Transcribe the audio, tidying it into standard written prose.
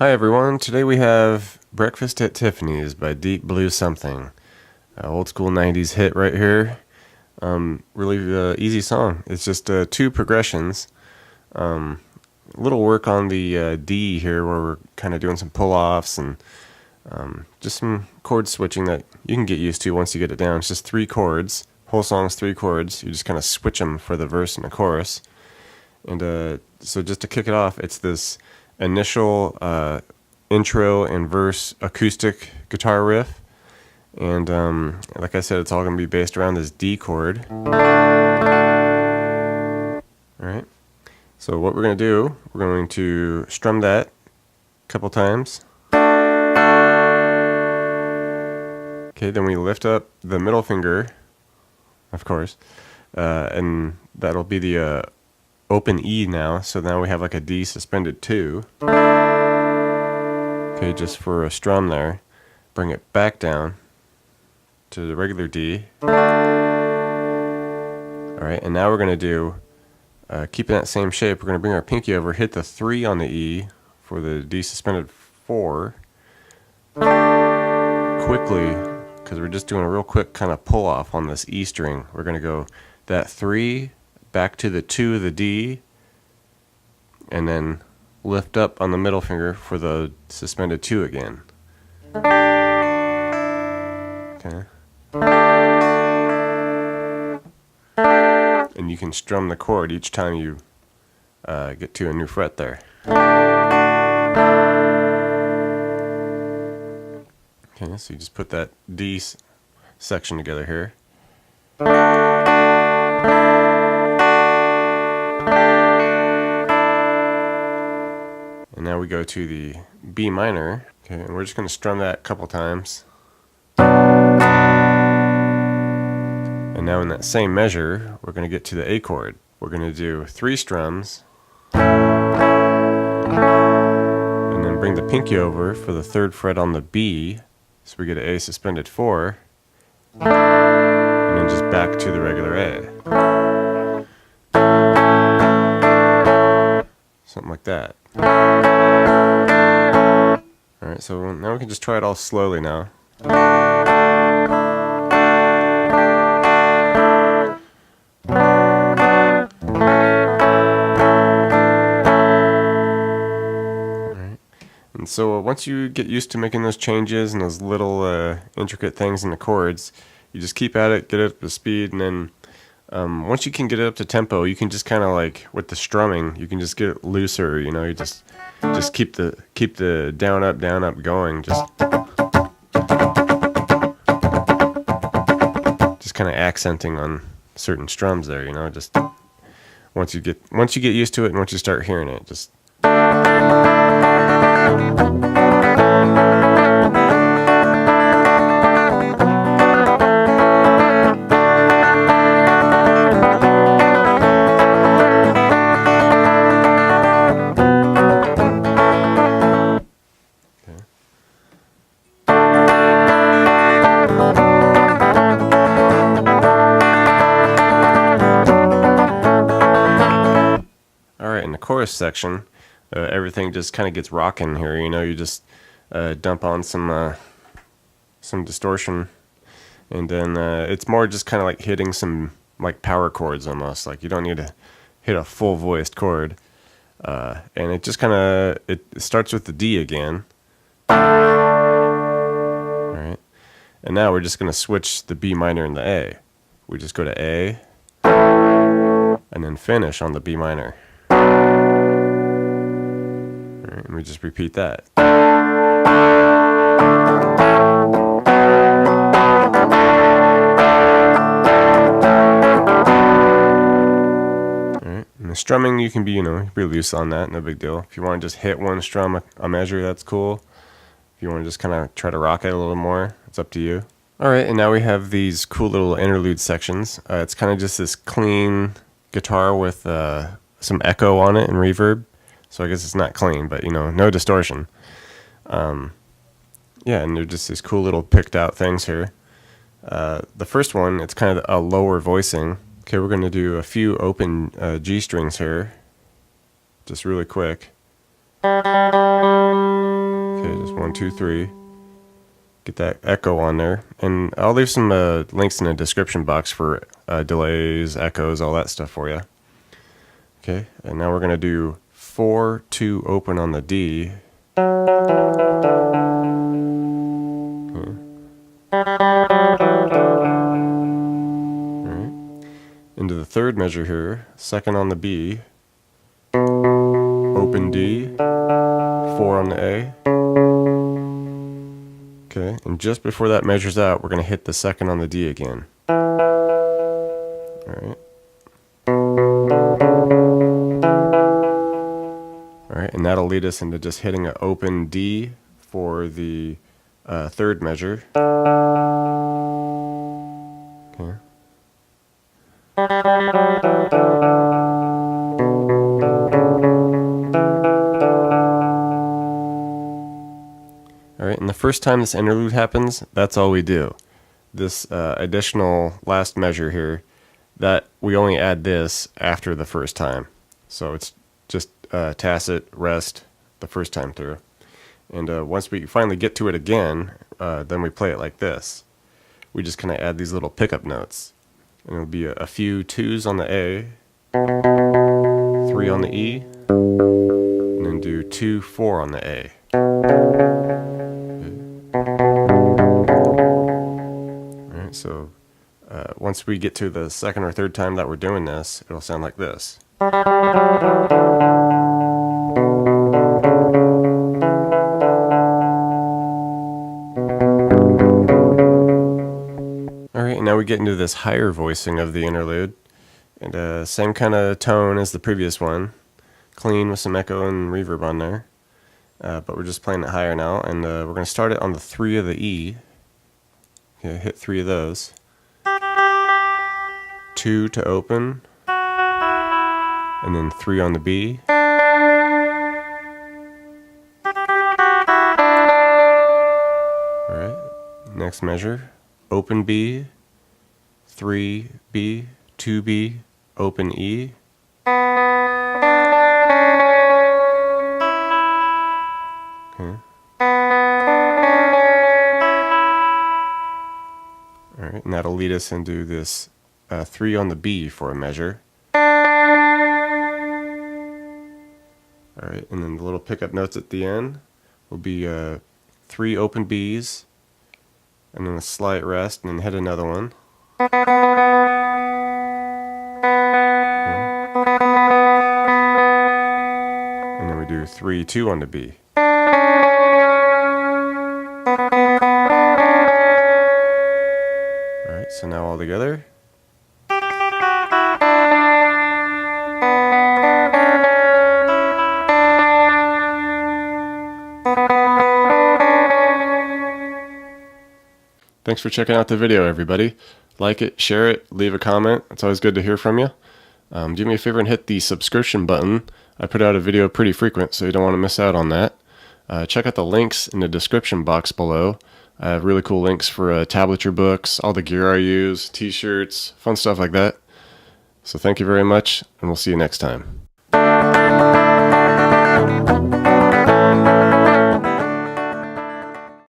Hi everyone, today we have Breakfast at Tiffany's by Deep Blue Something. Old school 90s hit right here. Really easy song. It's just two progressions. A little work on the D here where we're kind of doing some pull-offs and just some chord switching that you can get used to once you get it down. It's just 3 chords. Whole song's 3 chords. You just kind of switch them for the verse and the chorus. And so just to kick it off, it's this initial intro and verse acoustic guitar riff, and like I said, it's all going to be based around this D chord. Alright, so what we're going to do, we're going to strum that a couple times. Okay, then we lift up the middle finger, of course, and that'll be the open E now, so now we have like a D suspended 2. Okay, just for a strum there. Bring it back down to the regular D. Alright, and now we're going to do, keeping that same shape, we're going to bring our pinky over, hit the 3 on the E for the D suspended 4. Quickly, because we're just doing a real quick kind of pull off on this E string. We're going to go that 3, back to the 2 of the D, and then lift up on the middle finger for the suspended 2 again. Okay. And you can strum the chord each time you get to a new fret there. Okay, so you just put that D section together here. And now we go to the B minor, okay, and we're just going to strum that a couple times. And now in that same measure, we're going to get to the A chord. We're going to do 3 strums, and then bring the pinky over for the 3rd fret on the B, so we get an A suspended 4, and then just back to the regular A. Something like that. Alright, so now we can just try it all slowly now. Alright, and so once you get used to making those changes and those little intricate things in the chords, you just keep at it, get it up to speed, and then once you can get it up to tempo, you can just kind of like with the strumming, you can just get it looser. You know, you just keep the down up going. Just kind of accenting on certain strums there. You know, just once you get used to it and once you start hearing it, just. In the chorus section, everything just kind of gets rocking here. You know, you just dump on some distortion, and then it's more just kind of like hitting some like power chords almost. Like you don't need to hit a full voiced chord, and it just kind of it starts with the D again. All right, and now we're just going to switch the B minor and the A. We just go to A, and then finish on the B minor. Alright, and we just repeat that. Alright, and the strumming, you can be, be loose on that, no big deal. If you want to just hit one strum a measure, that's cool. If you want to just kind of try to rock it a little more, it's up to you. Alright, and now we have these cool little interlude sections. It's kind of just this clean guitar with some echo on it and reverb. So I guess it's not clean, but no distortion. Yeah, and they're just these cool little picked out things here. The first one, it's kind of a lower voicing. Okay, we're going to do a few open G strings here, just really quick. And Okay, just 1, 2, 3. Get that echo on there. And I'll leave some links in the description box for delays, echoes, all that stuff for you. Okay, and now we're going to do 4, 2 open on the D. Alright. Into the third measure here, second on the B, open D, 4 on the A. Okay, and just before that measures out, we're going to hit the second on the D again. Alright. Alright, and that'll lead us into just hitting an open D for the third measure. Okay. Alright, and the first time this interlude happens, that's all we do. This additional last measure here, that we only add this after the first time. So it's just tacit, rest the first time through. And once we finally get to it again, then we play it like this. We just kind of add these little pickup notes. And it'll be a few 2s on the A, 3 on the E, and then do 2, 4 on the A. Alright, so once we get to the second or third time that we're doing this, it'll sound like this. Alright, and now we get into this higher voicing of the interlude. And same kind of tone as the previous one. Clean with some echo and reverb on there. But we're just playing it higher now, and we're going to start it on the 3 of the E. Okay, hit 3 of those. 2 to open, and then 3 on the B. Alright, next measure. Open B, 3 B, 2 B, open E. Okay. Alright, and that'll lead us into this 3 on the B for a measure. Alright, and then the little pickup notes at the end will be 3 open Bs, and then a slight rest, and then hit another one. And then we do 3, 2 on the B. Alright, so now all together. Thanks for checking out the video, everybody. Like it, share it, leave a comment. It's always good to hear from you. Do me a favor and hit the subscription button. I put out a video pretty frequent, so you don't want to miss out on that. Check out the links in the description box below. I have really cool links for tablature books, all the gear I use, t-shirts, fun stuff like that. So thank you very much, and we'll see you next time.